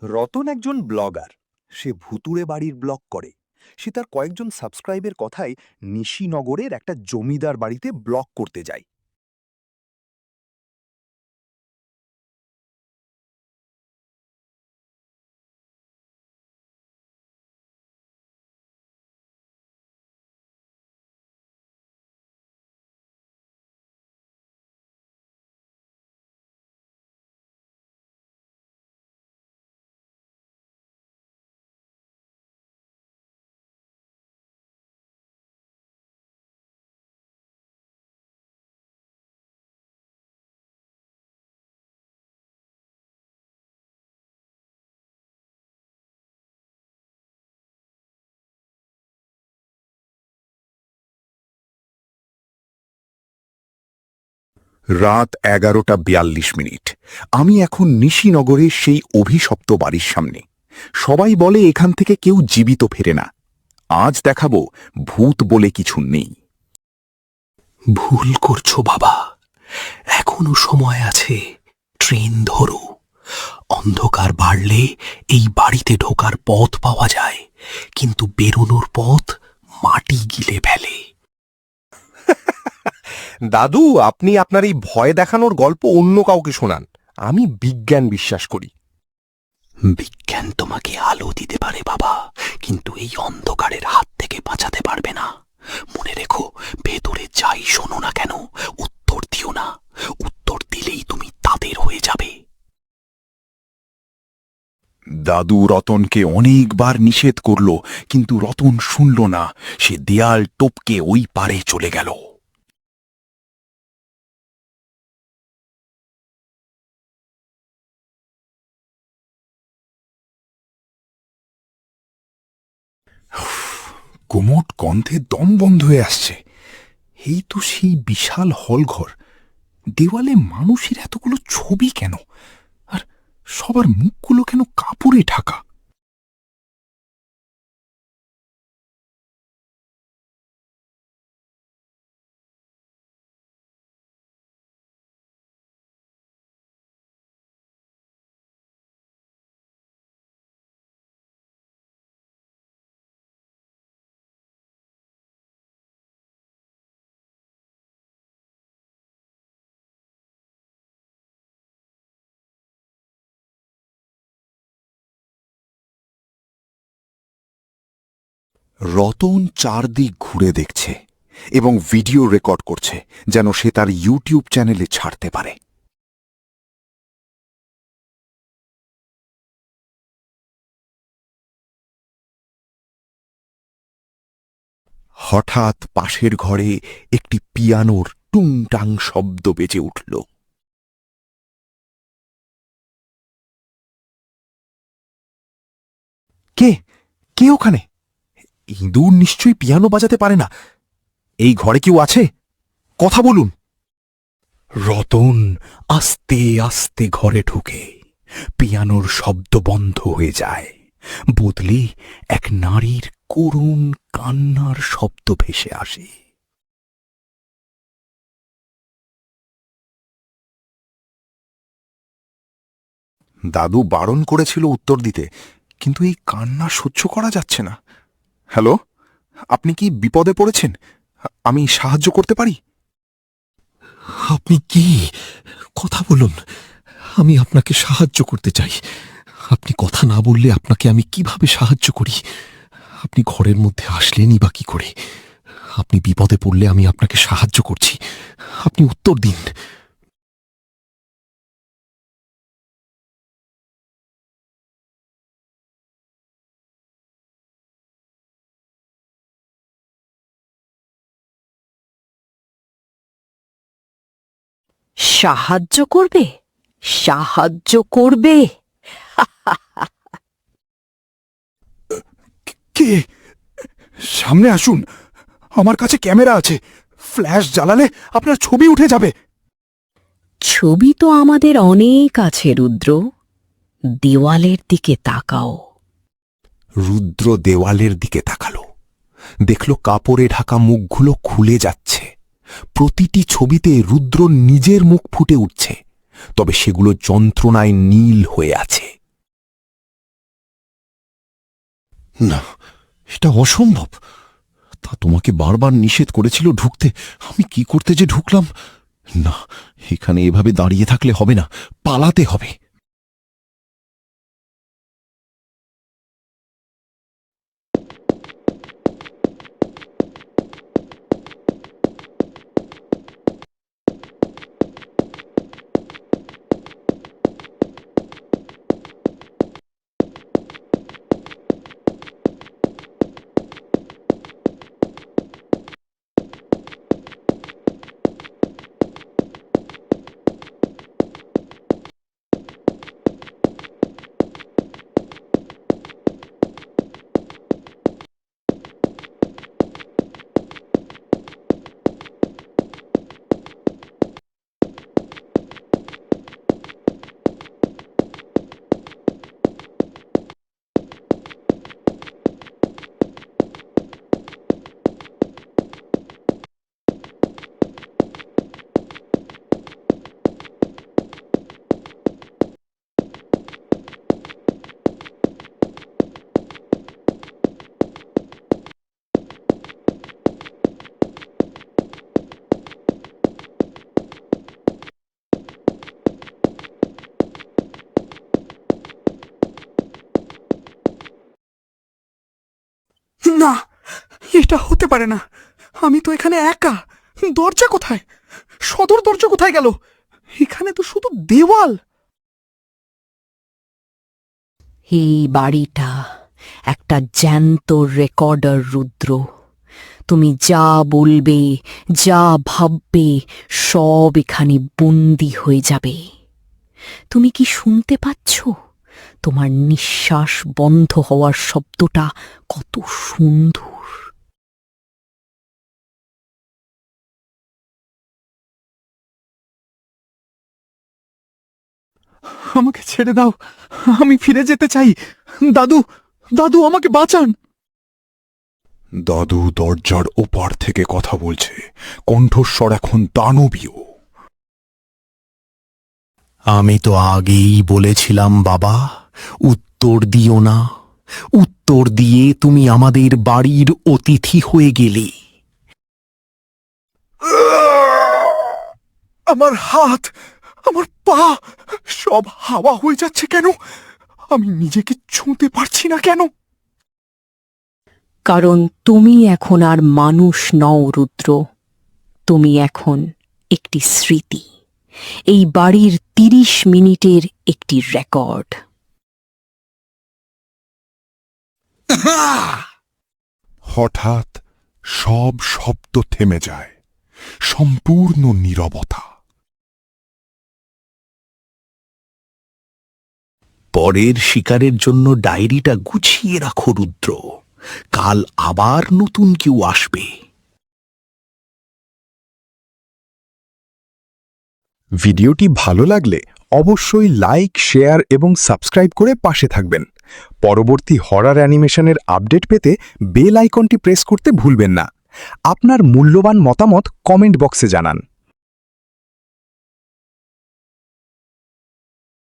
রতন একজন ব্লগার। সে ভুতুড়ে বাড়ির ব্লগ করে। সে তার কয়েকজন সাবস্ক্রাইবের কথায় নিশিনগরের একটা জমিদার বাড়িতে ব্লগ করতে যায়। রাত 11:42। আমি এখন নিশিনগরের সেই অভিশপ্ত বাড়ির সামনে। সবাই বলে এখান থেকে কেউ জীবিত ফেরে না। আজ দেখাবো ভূত বলে কিছু নেই। ভুল করছো বাবা, এখনো সময় আছে। ট্রেন ধরো। অন্ধকার বাড়লে এই বাড়িতে ঢোকার পথ পাওয়া যায়, কিন্তু বেরোনোর পথ মাটি গিলে ফেলে। দাদু, আপনি আপনার এই ভয় দেখানোর গল্প অন্য কাউকে শোনান। আমি বিজ্ঞান বিশ্বাস করি। বিজ্ঞান তোমাকে আলো দিতে পারে বাবা, কিন্তু এই অন্ধকারের হাত থেকে বাঁচাতে পারবে না। মনে রেখো, ভেতরে যাই শোনো না কেন, উত্তর দিও না। উত্তর দিলেই তুমি তাদের হয়ে যাবে। দাদু রতনকে অনেকবার নিষেধ করল, কিন্তু রতন শুনল না। সে দেয়াল টপকে ওই পারে চলে গেল। কোমট গন্ধে দম বন্ধ হয়ে আসছে। এই তো সেই বিশাল হলঘর। দেওয়ালে মানুষের এতগুলো ছবি কেন? আর সবার মুখগুলো কেন কাপড়ে ঢাকা? রতন চারদিক ঘুরে দেখছে এবং ভিডিও রেকর্ড করছে, যেন সে তার ইউটিউব চ্যানেলে ছাড়তে পারে। হঠাৎ পাশের ঘরে একটি পিয়ানোর টুংটাং শব্দ বেজে উঠল। কে কে ওখানে? ইঁদুর নিশ্চয়ই পিয়ানো বাজাতে পারে না। এই ঘরে কেউ আছে? কথা বলুন। রতন আস্তে আস্তে ঘরে ঢুকে। পিয়ানোর শব্দ বন্ধ হয়ে যায়। বদলে এক নারীর করুণ কান্নার শব্দ ভেসে আসে। দাদু বারণ করেছিল উত্তর দিতে, কিন্তু এই কান্না সহ্য করা যাচ্ছে না। হ্যালো, আপনি কি বিপদে পড়েছেন? আমি সাহায্য করতে পারি? আপনি কি? কথা বলুন। আমি আপনাকে সাহায্য করতে চাই। আপনি কথা না বললে আপনাকে আমি কিভাবে সাহায্য করি? আপনি ঘরের মধ্যে আসলেনই বা কি করে? আপনি বিপদে পড়লে আমি আপনাকে সাহায্য করছি। আপনি উত্তর দিন। সাহায্য করবে? সাহায্য করবে? কে? সামনে আসুন। আমার কাছে ক্যামেরা আছে। ফ্ল্যাশ জ্বালালে আপনার ছবি উঠে যাবে। ছবি তো আমাদের অনেক আছে রুদ্র। দেওয়ালের দিকে তাকাও। রুদ্র দেওয়ালের দিকে তাকালো। দেখল কাপড়ে ঢাকা মুখগুলো খুলে যাচ্ছে। প্রতিটি ছবিতে রুদ্র নিজের মুখ ফুটে উঠছে, তবে সেগুলো যন্ত্রণায় নীল হয়ে আছে। না, এটা অসম্ভব। তা তোমাকে বারবার নিষেধ করেছিল ঢুকতে, আমি কি করতে যে ঢুকলাম। না, এখানে এভাবে দাঁড়িয়ে থাকলে হবে না, পালাতে হবে। না, এটা হতে পারে না। আমি তো এখানে একা। দরজা কোথায়? সদর দরজা কোথায় গেল? এখানে তো শুধু দেওয়াল। এই বাড়িটা একটা জ্যান্ত রেকর্ডার, রুদ্র। তুমি যা বলবে, যা ভাববে, সব এখানে বন্দি হয়ে যাবে। তুমি কি শুনতে পাচ্ছ? তোমার নিঃশ্বাস বন্ধ হওয়ার শব্দটা কত সুন্দর। আমাকে ছেড়ে দাও, আমি ফিরে যেতে চাই। দাদু, দাদু, আমাকে বাঁচান। দাদু দরজার ওপার থেকে কথা বলছে, কণ্ঠস্বর এখন দানবীয়। আমি তো আগেই বলেছিলাম বাবা, উত্তর দিও না। উত্তর দিয়ে তুমি আমাদের বাড়ির অতিথি হয়ে গেলে। আমার হাত, আমার পা সব হাওয়া হয়ে যাচ্ছে কেন? আমি নিজেকে ছুঁতে পারছি না কেন? কারণ তুমি এখন আর মানুষ নও, রুদ্র। তুমি এখন একটি স্মৃতি, এই বাড়ির ৩০ মিনিটের একটি রেকর্ড। হঠাৎ সব শব্দ থেমে যায়, সম্পূর্ণ নীরবতা। পরের শিকারের জন্য ডায়েরিটা গুছিয়ে রাখো রুদ্র, কাল আবার নতুন কেউ আসবে। ভিডিওটি ভালো লাগলে অবশ্যই লাইক, শেয়ার এবং সাবস্ক্রাইব করে পাশে থাকবেন। পরবর্তী হরর অ্যানিমেশনের আপডেট পেতে বেল আইকনটি প্রেস করতে ভুলবেন না। আপনার মূল্যবান মতামত কমেন্ট বক্সে জানান।